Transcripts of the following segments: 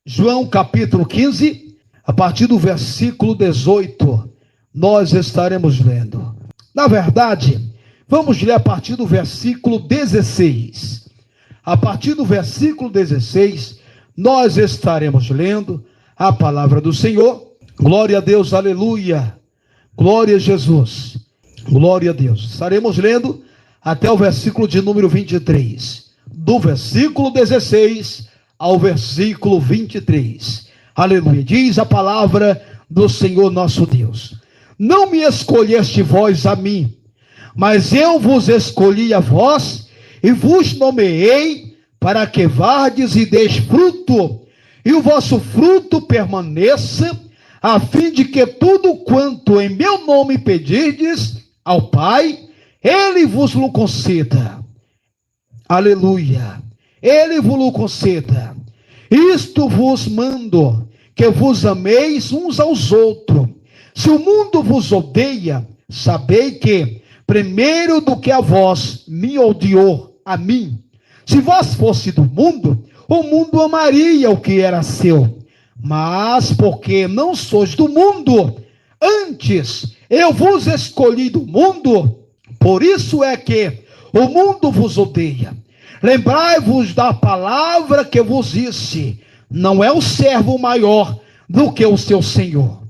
João capítulo 15, a partir do versículo 18, nós estaremos lendo. Na verdade, vamos ler a partir do versículo 16. A partir do versículo 16, nós estaremos lendo a palavra do Senhor. Glória a Deus, aleluia. Glória a Jesus. Glória a Deus. Estaremos lendo até o versículo de número 23. Do versículo 16 ao versículo 23. Aleluia. Diz a palavra do Senhor nosso Deus: não me escolheste vós a mim, mas eu vos escolhi a vós, e vos nomeei para que vardes e deis fruto, e o vosso fruto permaneça, a fim de que tudo quanto em meu nome pedirdes ao Pai, Ele vos lo conceda. Aleluia. Ele vos lo conceda. Isto vos mando, que vos ameis uns aos outros. Se o mundo vos odeia, sabei que, primeiro do que a vós, me odiou a mim. Se vós fosse do mundo, o mundo amaria o que era seu. Mas porque não sois do mundo, antes eu vos escolhi do mundo, por isso é que o mundo vos odeia. Lembrai-vos da palavra que vos disse: não é o servo maior do que o seu senhor.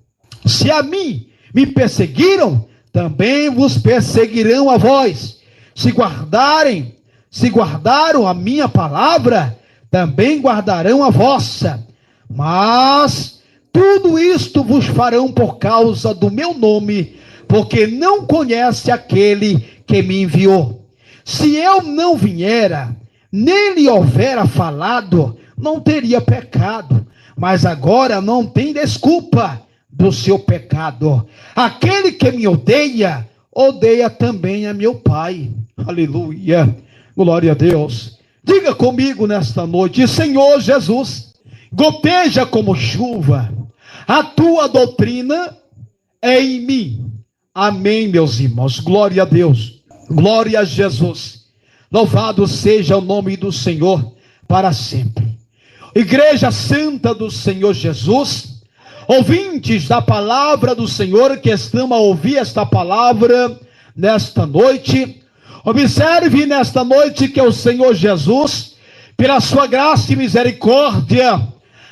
Se a mim me perseguiram, também vos perseguirão a vós. Se guardaram a minha palavra, também guardarão a vossa. Mas tudo isto vos farão por causa do meu nome, porque não conhece aquele que me enviou. Se eu não viera, nem lhe houvera falado, não teria pecado. Mas agora não tem desculpa do seu pecado. Aquele que me odeia, odeia também a meu Pai. Aleluia. Glória a Deus. Diga comigo nesta noite: Senhor Jesus, goteja como chuva a tua doutrina é em mim. Amém, meus irmãos. Glória a Deus. Glória a Jesus. Louvado seja o nome do Senhor para sempre. Igreja Santa do Senhor Jesus, ouvintes da palavra do Senhor que estão a ouvir esta palavra nesta noite, observe nesta noite que o Senhor Jesus, pela sua graça e misericórdia,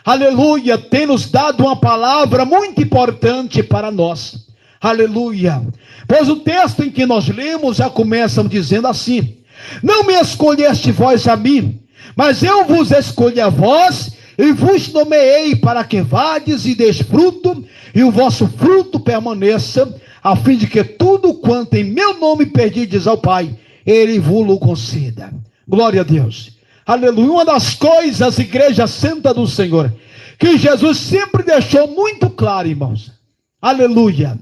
aleluia, tem nos dado uma palavra muito importante para nós. Aleluia. Pois o texto em que nós lemos já começa dizendo assim: não me escolheste vós a mim, mas eu vos escolhi a vós, e vos nomeei para que vades e deis fruto, e o vosso fruto permaneça, a fim de que tudo quanto em meu nome pedides ao Pai, Ele vos lo conceda. Glória a Deus. Aleluia. Uma das coisas, Igreja Santa do Senhor, que Jesus sempre deixou muito claro, irmãos, aleluia,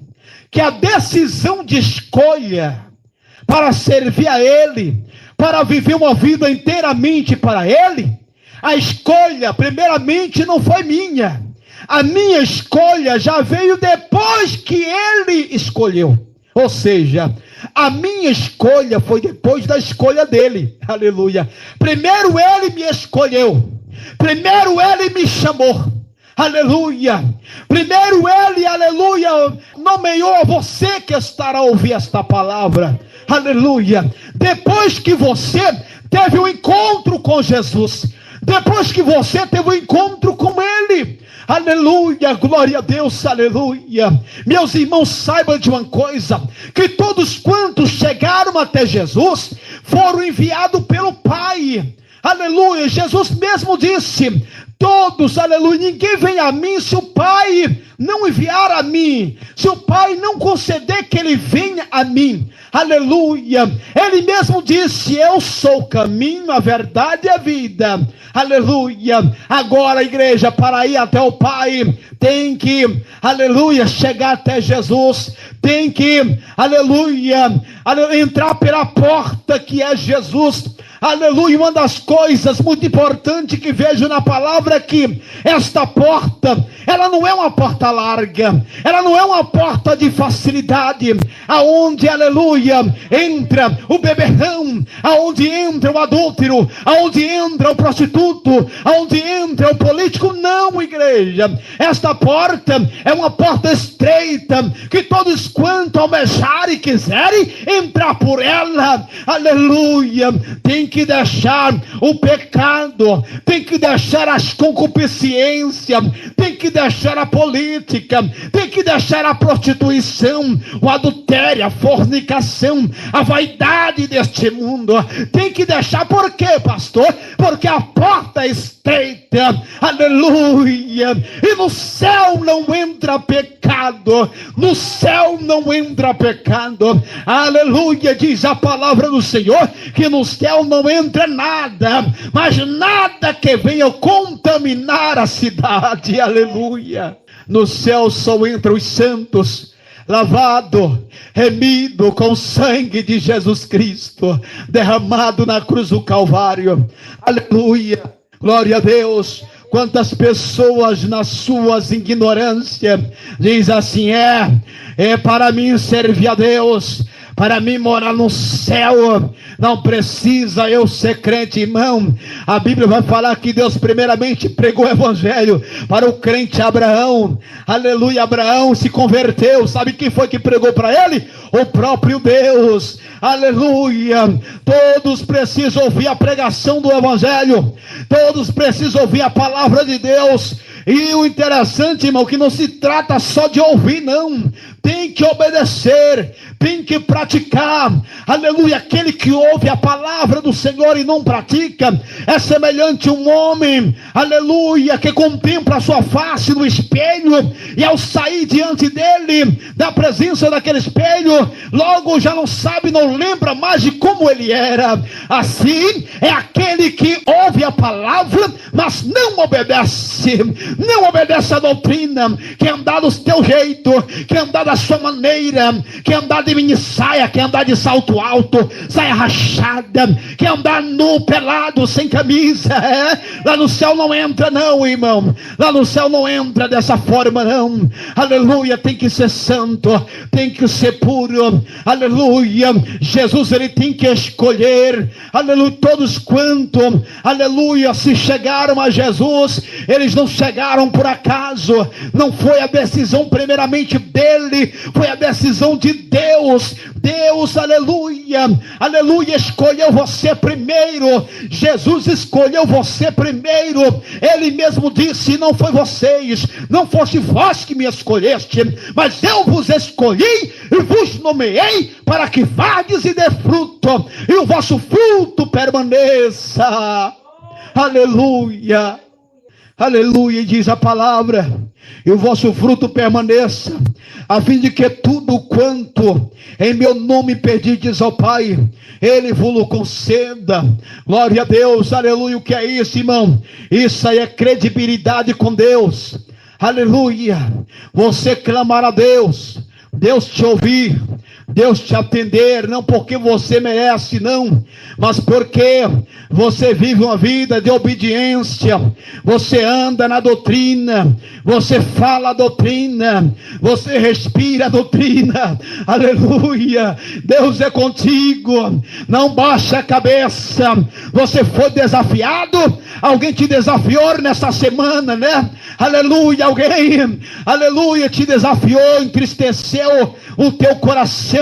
que a decisão de escolha para servir a Ele, para viver uma vida inteiramente para Ele, a escolha primeiramente não foi minha. A minha escolha já veio depois que Ele escolheu. Ou seja, a minha escolha foi depois da escolha dele. Aleluia. Primeiro Ele me escolheu. Primeiro Ele me chamou. Aleluia. Primeiro Ele, aleluia, nomeou a você que estará a ouvir esta palavra. Aleluia. Depois que você teve um encontro com Jesus, depois que você teve um encontro com Ele, aleluia, glória a Deus, aleluia. Meus irmãos, saibam de uma coisa: que todos quantos chegaram até Jesus foram enviados pelo Pai. Aleluia. Jesus mesmo disse: todos, aleluia, ninguém vem a mim se o Pai não enviar a mim, se o Pai não conceder que ele venha a mim. Aleluia. Ele mesmo disse: eu sou o caminho, a verdade e a vida. Aleluia. Agora, igreja, para ir até o Pai, tem que, aleluia, chegar até Jesus, tem que, aleluia, entrar pela porta que é Jesus. Aleluia. Uma das coisas muito importantes que vejo na palavra é que esta porta, ela não é uma porta larga, ela não é uma porta de facilidade, aonde, aleluia, entra o beberrão, aonde entra o adúltero, aonde entra o prostituto, aonde entra o político. Não, seja, esta porta é uma porta estreita, que todos quanto almejarem e quiserem entrar por ela, aleluia, tem que deixar o pecado, tem que deixar as concupiscências, tem que deixar a política, tem que deixar a prostituição, o adultério, a fornicação, a vaidade deste mundo. Tem que deixar, por quê, pastor? Porque a porta é estreita, aleluia, e no céu não entra pecado, no céu não entra pecado, aleluia. Diz a palavra do Senhor que no céu não entra nada, mas nada que venha contaminar a cidade, aleluia. No céu só entram os santos, lavado, remido com o sangue de Jesus Cristo, derramado na cruz do Calvário, aleluia, glória a Deus. Quantas pessoas nas suas ignorâncias diz assim, é para mim servir a Deus, para mim morar no céu, não precisa eu ser crente, irmão. A Bíblia vai falar que Deus primeiramente pregou o evangelho para o crente Abraão, aleluia. Abraão se converteu, sabe quem foi que pregou para ele? O próprio Deus, aleluia. Todos precisam ouvir a pregação do evangelho, todos precisam ouvir a palavra de Deus. E o interessante, irmão, que não se trata só de ouvir, não. Tem que obedecer, tem que praticar, aleluia. Aquele que ouve a palavra do Senhor e não pratica, é semelhante a um homem, aleluia, que contempla a sua face no espelho, e ao sair diante dele, da presença daquele espelho, logo já não sabe, não lembra mais de como ele era. Assim é aquele que ouve a palavra, mas não obedece, não obedece a doutrina, quer andar do teu jeito, quer andar da sua maneira, quer andar de mini saia, quer andar de salto alto, saia rachada, quer andar nu, pelado, sem camisa, lá no céu não entra não, irmão, lá no céu não entra dessa forma não, aleluia. Tem que ser santo, tem que ser puro, aleluia. Jesus, ele tem que escolher, aleluia. Todos quanto, aleluia, se chegaram a Jesus, eles não chegaram por acaso, não foi a decisão primeiramente dele, foi a decisão de Deus. Deus, aleluia, aleluia, escolheu você primeiro. Jesus escolheu você primeiro. Ele mesmo disse, não foi vocês, não foste vós que me escolheste, mas eu vos escolhi e vos nomeei para que vades e dê fruto, e o vosso fruto permaneça, aleluia, aleluia. Diz a palavra, e o vosso fruto permaneça, a fim de que tudo quanto em meu nome pedides ao Pai, Ele vos conceda. Glória a Deus, aleluia. O que é isso, irmão? Isso aí é credibilidade com Deus, aleluia. Você clamar a Deus, Deus te ouvir, Deus te atender, não porque você merece, não, mas porque você vive uma vida de obediência, você anda na doutrina, você fala a doutrina, você respira a doutrina, aleluia. Deus é contigo, não baixa a cabeça. Você foi desafiado, alguém te desafiou nessa semana, né? Aleluia, alguém, aleluia, te desafiou, entristeceu o teu coração.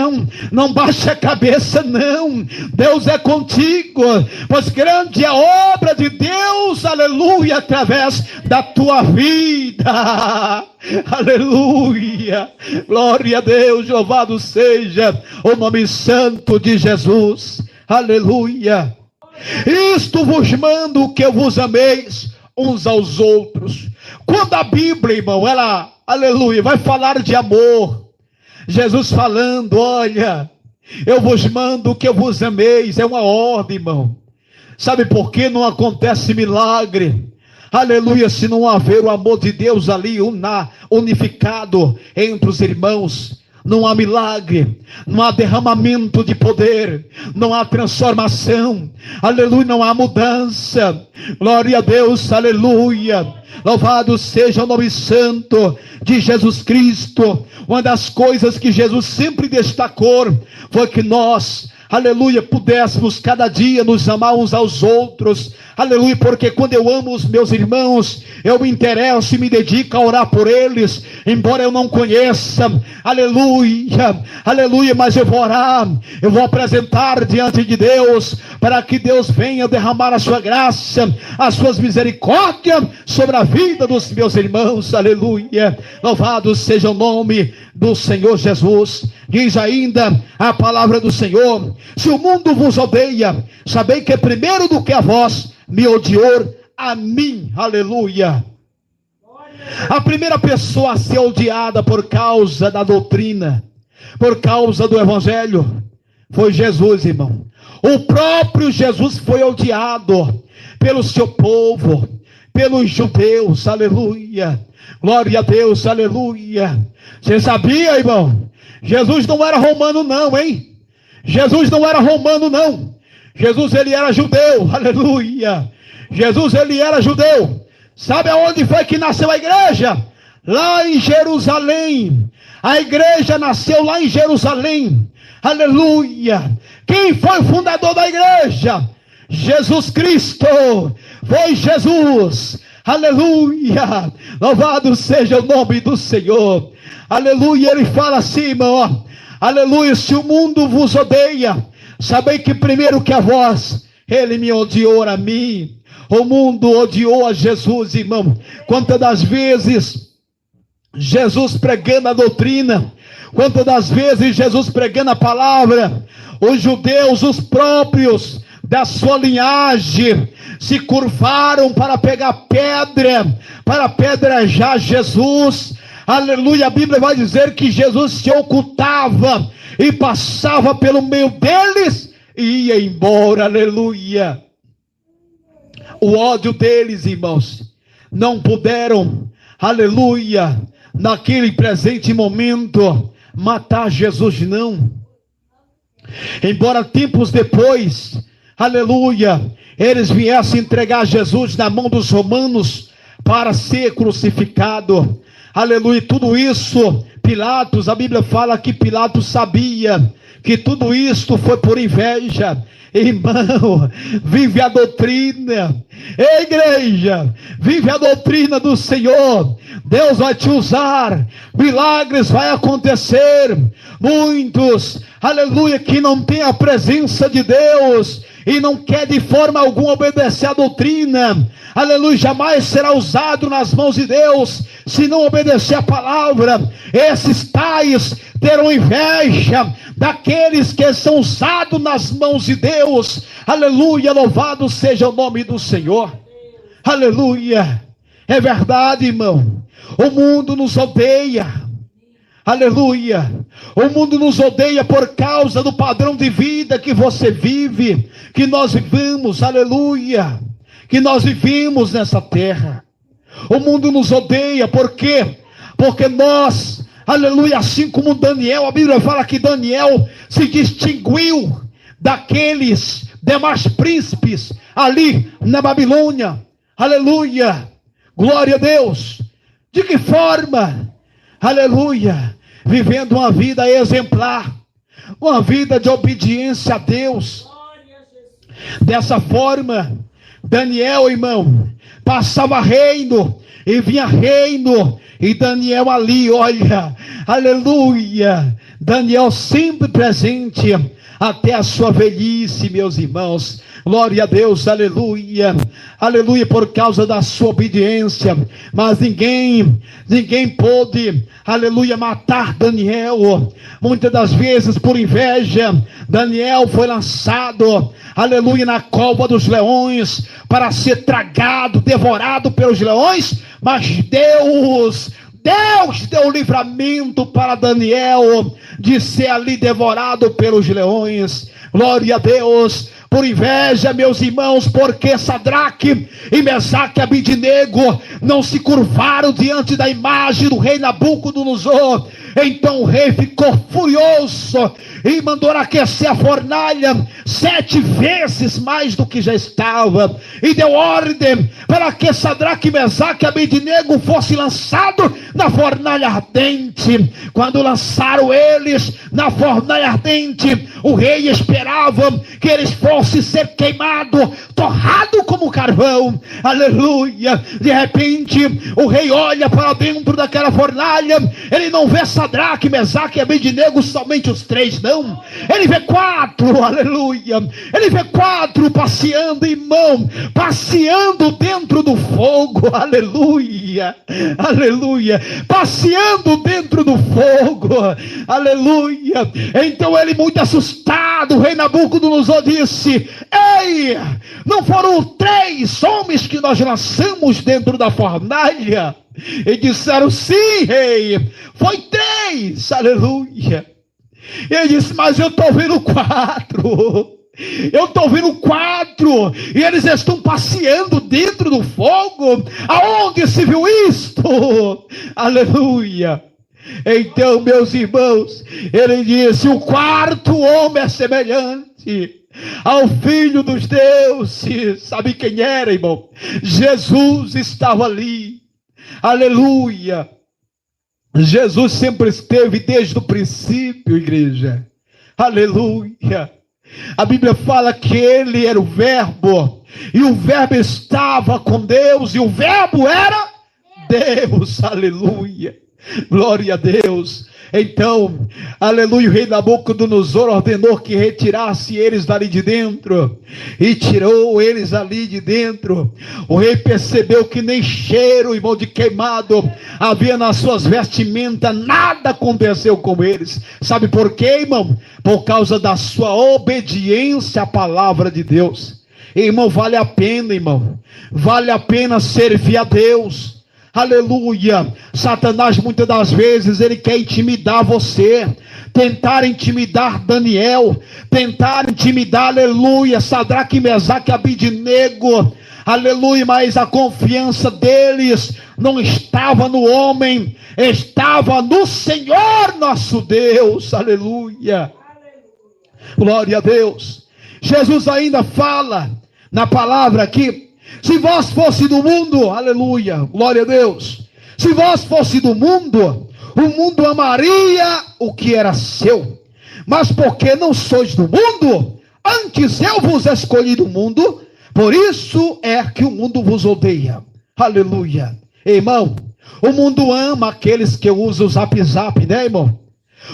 Não baixa a cabeça, não. Deus é contigo, pois grande é a obra de Deus, aleluia, através da tua vida, aleluia. Glória a Deus, louvado seja o nome santo de Jesus, aleluia. Isto vos mando, que vos ameis uns aos outros. Quando a Bíblia, irmão, ela, aleluia, vai falar de amor, Jesus falando, olha, eu vos mando que eu vos ameis, é uma ordem, irmão. Sabe por que não acontece milagre? Aleluia, se não haver o amor de Deus ali unificado entre os irmãos. Não há milagre, não há derramamento de poder, não há transformação, aleluia, não há mudança. Glória a Deus, aleluia. Louvado seja o nome santo de Jesus Cristo. Uma das coisas que Jesus sempre destacou foi que nós, aleluia, pudéssemos cada dia nos amar uns aos outros, aleluia, porque quando eu amo os meus irmãos, eu me interesso e me dedico a orar por eles, embora eu não conheça, aleluia, aleluia, mas eu vou orar, eu vou apresentar diante de Deus, para que Deus venha derramar a sua graça, as suas misericórdias sobre a vida dos meus irmãos, aleluia, louvado seja o nome do Senhor Jesus. Diz ainda a palavra do Senhor: se o mundo vos odeia, sabei que primeiro do que a vós me odiou a mim, aleluia. A primeira pessoa a ser odiada por causa da doutrina, por causa do evangelho, foi Jesus, irmão. O próprio Jesus foi odiado pelo seu povo, pelos judeus, aleluia. Glória a Deus, aleluia. Você sabia, irmão? Jesus não era romano não, hein? Jesus não era romano não. Jesus, ele era judeu, aleluia. Jesus, ele era judeu. Sabe aonde foi que nasceu a igreja? Lá em Jerusalém. A igreja nasceu lá em Jerusalém, aleluia. Quem foi o fundador da igreja? Jesus Cristo. Foi Jesus, aleluia. Louvado seja o nome do Senhor, aleluia. Ele fala assim, irmão, ó, aleluia, se o mundo vos odeia, sabei que primeiro que a vós, ele me odiou a mim. O mundo odiou a Jesus, irmão. Quantas das vezes Jesus pregando a doutrina, quantas das vezes Jesus pregando a palavra, os judeus, os próprios da sua linhagem, se curvaram para pegar pedra, para apedrejar Jesus, aleluia. A Bíblia vai dizer que Jesus se ocultava e passava pelo meio deles e ia embora, aleluia. O ódio deles, irmãos, não puderam, aleluia, naquele presente momento, matar Jesus, não. Embora tempos depois, aleluia, eles viessem entregar Jesus na mão dos romanos para ser crucificado, aleluia. Tudo isso, Pilatos, a Bíblia fala que Pilatos sabia que tudo isso foi por inveja. Irmão, vive a doutrina. Ei, igreja, vive a doutrina do Senhor. Deus vai te usar, milagres vai acontecer. Muitos, aleluia, que não tem a presença de Deus e não quer de forma alguma obedecer a doutrina, aleluia, jamais será usado nas mãos de Deus se não obedecer a palavra. Esses tais terão inveja daqueles que são usados nas mãos de Deus, aleluia. Louvado seja o nome do Senhor, aleluia. É verdade, irmão, o mundo nos odeia, aleluia. O mundo nos odeia por causa do padrão de vida que você vive, que nós vivemos, aleluia, que nós vivimos nessa terra. O mundo nos odeia, por quê? Porque nós, aleluia, assim como Daniel, a Bíblia fala que Daniel se distinguiu daqueles demais príncipes ali na Babilônia, aleluia, glória a Deus. De que forma? Aleluia, vivendo uma vida exemplar, uma vida de obediência a Deus. Dessa forma, Daniel, irmão, passava reino e vinha reino, e Daniel ali, olha, aleluia, Daniel sempre presente até a sua velhice, meus irmãos. Glória a Deus, aleluia, aleluia, por causa da sua obediência. Mas ninguém pôde, aleluia, matar Daniel. Muitas das vezes por inveja, Daniel foi lançado, aleluia, na cova dos leões, para ser tragado, devorado pelos leões. Mas Deus deu livramento para Daniel de ser ali devorado pelos leões. Glória a Deus. Por inveja, meus irmãos, porque Sadraque e Mesaque e Abidnego não se curvaram diante da imagem do rei Nabucodonosor. Então o rei ficou furioso e mandou aquecer a fornalha 7 vezes mais do que já estava, e deu ordem para que Sadraque, Mesaque e Abednego fossem lançados na fornalha ardente. Quando lançaram eles na fornalha ardente, o rei esperava que eles fossem ser queimados, torrados como carvão. Aleluia! De repente o rei olha para dentro daquela fornalha, ele não vê Sadraque, Mesaque e Abednego, somente os 3, não. Ele vê 4, aleluia. Ele vê 4 passeando, irmão, passeando dentro do fogo, aleluia, aleluia, passeando dentro do fogo, aleluia. Então ele, muito assustado, o rei Nabucodonosor disse: ei, não foram 3 homens que nós lançamos dentro da fornalha? E disseram: sim, rei, foi 3, aleluia. Ele disse: mas eu estou vendo 4. Eu estou vendo 4. E eles estão passeando dentro do fogo. Aonde se viu isto? Aleluia. Então, meus irmãos, ele disse: o 4º homem é semelhante ao Filho dos deuses. Sabe quem era, irmão? Jesus estava ali. Aleluia. Jesus sempre esteve desde o princípio, igreja. Aleluia. A Bíblia fala que ele era o verbo, e o verbo estava com Deus, e o verbo era Deus. Aleluia. Glória a Deus. Então, aleluia, o rei Nabucodonosor ordenou que retirasse eles dali de dentro, e tirou eles ali de dentro. O rei percebeu que nem cheiro, irmão, de queimado havia nas suas vestimentas, nada aconteceu com eles. Sabe por quê, irmão? Por causa da sua obediência à palavra de Deus. Irmão, vale a pena, irmão, vale a pena servir a Deus. Aleluia. Satanás muitas das vezes ele quer intimidar você, tentar intimidar Daniel, tentar intimidar, aleluia, Sadraque, Mesaque e Abednego, aleluia, mas a confiança deles não estava no homem, estava no Senhor nosso Deus. Aleluia. Glória a Deus. Jesus ainda fala na palavra aqui: se vós fosse do mundo, aleluia, glória a Deus, se vós fosse do mundo, o mundo amaria o que era seu, mas porque não sois do mundo, antes eu vos escolhi do mundo, por isso é que o mundo vos odeia. Aleluia. Irmão, o mundo ama aqueles que usam o zap, né, irmão?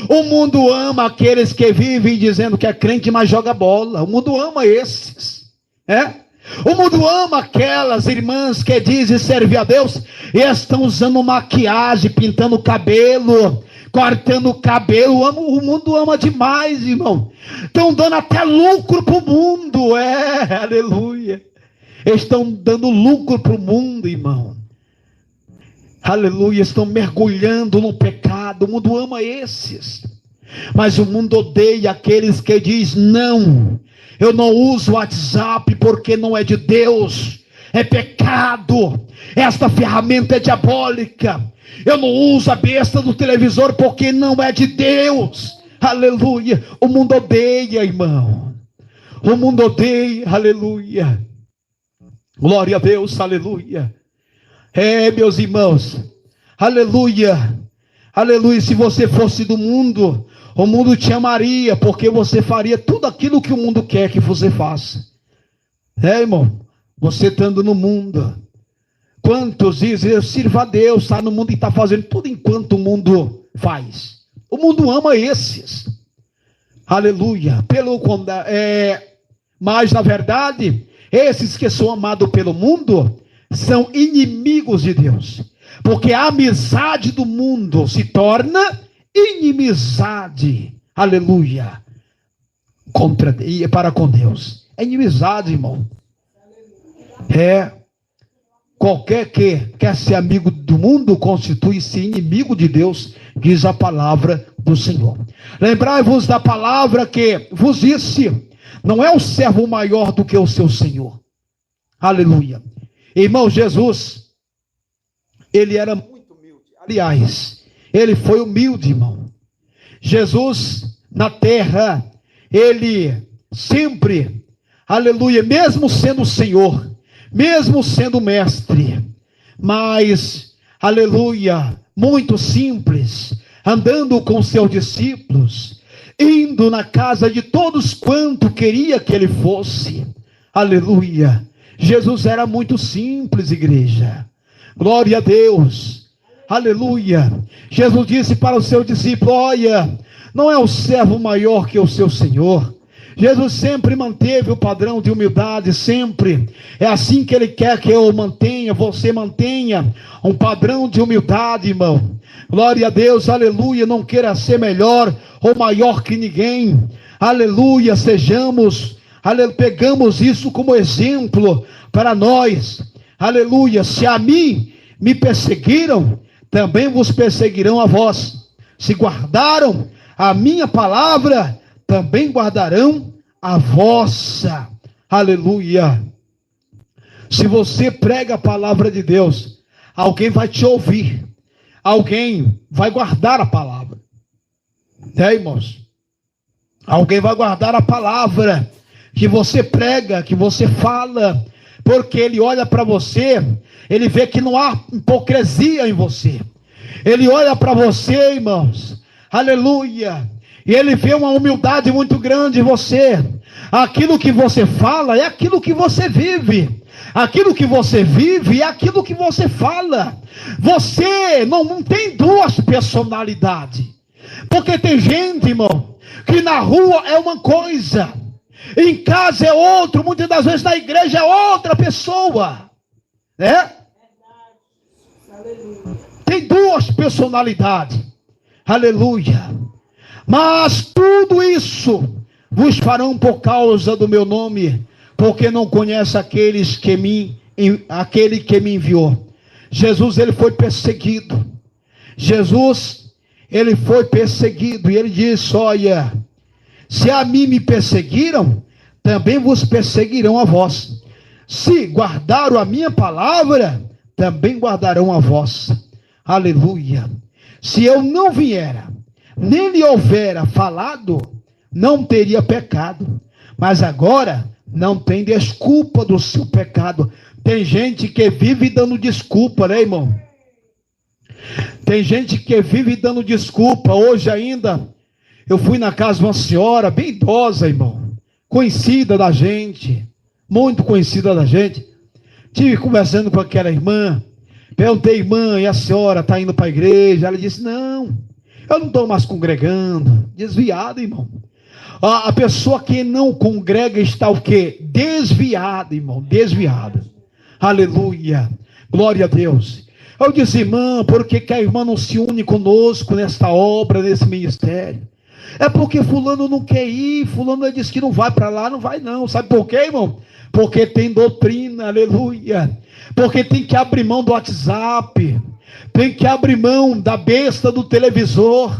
O mundo ama aqueles que vivem dizendo que é crente, mas joga bola. O mundo ama esses, O mundo ama aquelas irmãs que dizem servir a Deus e estão usando maquiagem, pintando o cabelo, cortando o cabelo. O mundo ama demais, irmão. Estão dando até lucro para o mundo, aleluia. Estão dando lucro para o mundo, irmão. Aleluia, estão mergulhando no pecado. O mundo ama esses. Mas o mundo odeia aqueles que dizem: não, eu não uso o WhatsApp porque não é de Deus, é pecado, esta ferramenta é diabólica. Eu não uso a besta do televisor porque não é de Deus. Aleluia. O mundo odeia, irmão. O mundo odeia, aleluia. Glória a Deus, aleluia. Meus irmãos, aleluia, aleluia. Se você fosse do mundo, o mundo te amaria, porque você faria tudo aquilo que o mundo quer que você faça. Irmão, você estando no mundo, quantos dizem: eu sirvo a Deus, está no mundo e está fazendo tudo enquanto o mundo faz. O mundo ama esses, aleluia. Mas na verdade, esses que são amados pelo mundo são inimigos de Deus, porque a amizade do mundo se torna inimizade, aleluia, para com Deus. É inimizade, irmão. Qualquer que quer ser amigo do mundo constitui-se inimigo de Deus, diz a palavra do Senhor. Lembrai-vos da palavra que vos disse: não é o servo maior do que o seu Senhor. Aleluia. Irmão, Jesus, ele era muito humilde. Aliás, ele foi humilde, irmão. Jesus na terra, ele sempre, aleluia, mesmo sendo o Senhor, mesmo sendo o mestre, mas, aleluia, muito simples, andando com seus discípulos, indo na casa de todos quanto queria que ele fosse, aleluia. Jesus era muito simples, igreja, glória a Deus, aleluia. Jesus disse para o seu discípulo: olha, não é o servo maior que o seu Senhor. Jesus sempre manteve o padrão de humildade, sempre. É assim que ele quer que eu mantenha, você mantenha um padrão de humildade, irmão. Glória a Deus, aleluia. Não queira ser melhor ou maior que ninguém. Aleluia, sejamos, aleluia, pegamos isso como exemplo para nós. Aleluia, se a mim me perseguiram, também vos perseguirão a vós. Se guardaram a minha palavra, também guardarão a vossa. Aleluia. Se você prega a palavra de Deus, alguém vai te ouvir, alguém vai guardar a palavra, irmãos? Alguém vai guardar a palavra que você prega, que você fala, porque ele olha para você, ele vê que não há hipocrisia em você, ele olha para você, irmãos, aleluia, e ele vê uma humildade muito grande em você. Aquilo que você fala é aquilo que você vive. Aquilo que você vive é aquilo que você fala. Você não tem duas personalidades. Porque tem gente, irmão, que na rua é uma coisa, em casa é outro, muitas das vezes na igreja é outra pessoa, né? Tem duas personalidades. Aleluia. Mas tudo isso vos farão por causa do meu nome, porque não conhece aquele que me enviou. Jesus, ele foi perseguido. Jesus, ele foi perseguido. E ele disse: olha, se a mim me perseguiram, também vos perseguirão a vós. Se guardaram a minha palavra, também guardarão a vossa. Aleluia. Se eu não viera, nem lhe houvera falado, não teria pecado. Mas agora não tem desculpa do seu pecado. Tem gente que vive dando desculpa, né, irmão? Tem gente que vive dando desculpa. Hoje ainda eu fui na casa de uma senhora bem idosa, irmão, conhecida da gente, muito conhecida da gente. Estive conversando com aquela irmã, perguntei: irmã, e a senhora está indo para a igreja? Ela disse: não, eu não estou mais congregando. Desviada, irmão. A pessoa que não congrega está o quê? Desviada, irmão, desviada. Aleluia, glória a Deus. Eu disse: irmã, por que a irmã não se une conosco nesta obra, nesse ministério? É porque fulano não quer ir, fulano disse que não vai para lá, não vai não. Sabe por quê, irmão? Porque tem doutrina, aleluia. Porque tem que abrir mão do WhatsApp, tem que abrir mão da besta do televisor,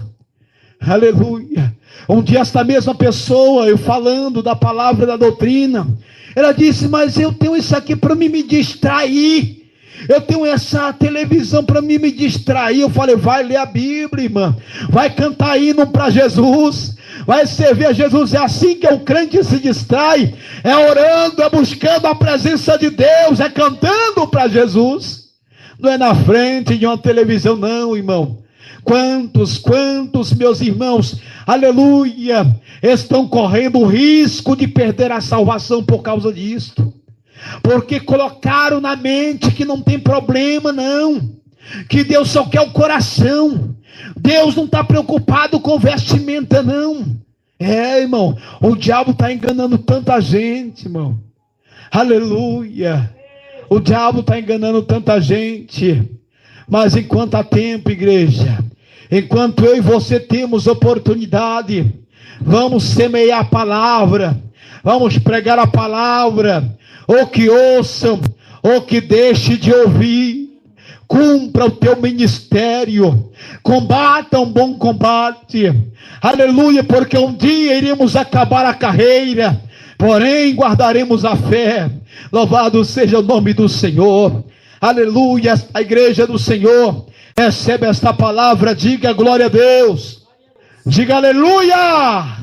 aleluia. Um dia esta mesma pessoa, eu falando da palavra da doutrina, ela disse: mas eu tenho isso aqui para me distrair, eu tenho essa televisão para me distrair. Eu falei: vai ler a Bíblia, irmã, vai cantar hino para Jesus, vai servir a Jesus. É assim que o crente se distrai, é orando, é buscando a presença de Deus, é cantando para Jesus, não é na frente de uma televisão não, irmão. Quantos meus irmãos, aleluia, estão correndo o risco de perder a salvação por causa disto, porque colocaram na mente que não tem problema não, que Deus só quer o coração, Deus não está preocupado com vestimenta não. Irmão, o diabo está enganando tanta gente, irmão, aleluia, o diabo está enganando tanta gente. Mas enquanto há tempo, igreja, enquanto eu e você temos oportunidade, vamos semear a palavra, vamos pregar a palavra, ou que ouçam, ou que deixe de ouvir. Cumpra o teu ministério, combata um bom combate, aleluia, porque um dia iremos acabar a carreira, porém guardaremos a fé. Louvado seja o nome do Senhor, aleluia. A igreja do Senhor Recebe esta palavra, diga glória a Deus. Diga aleluia.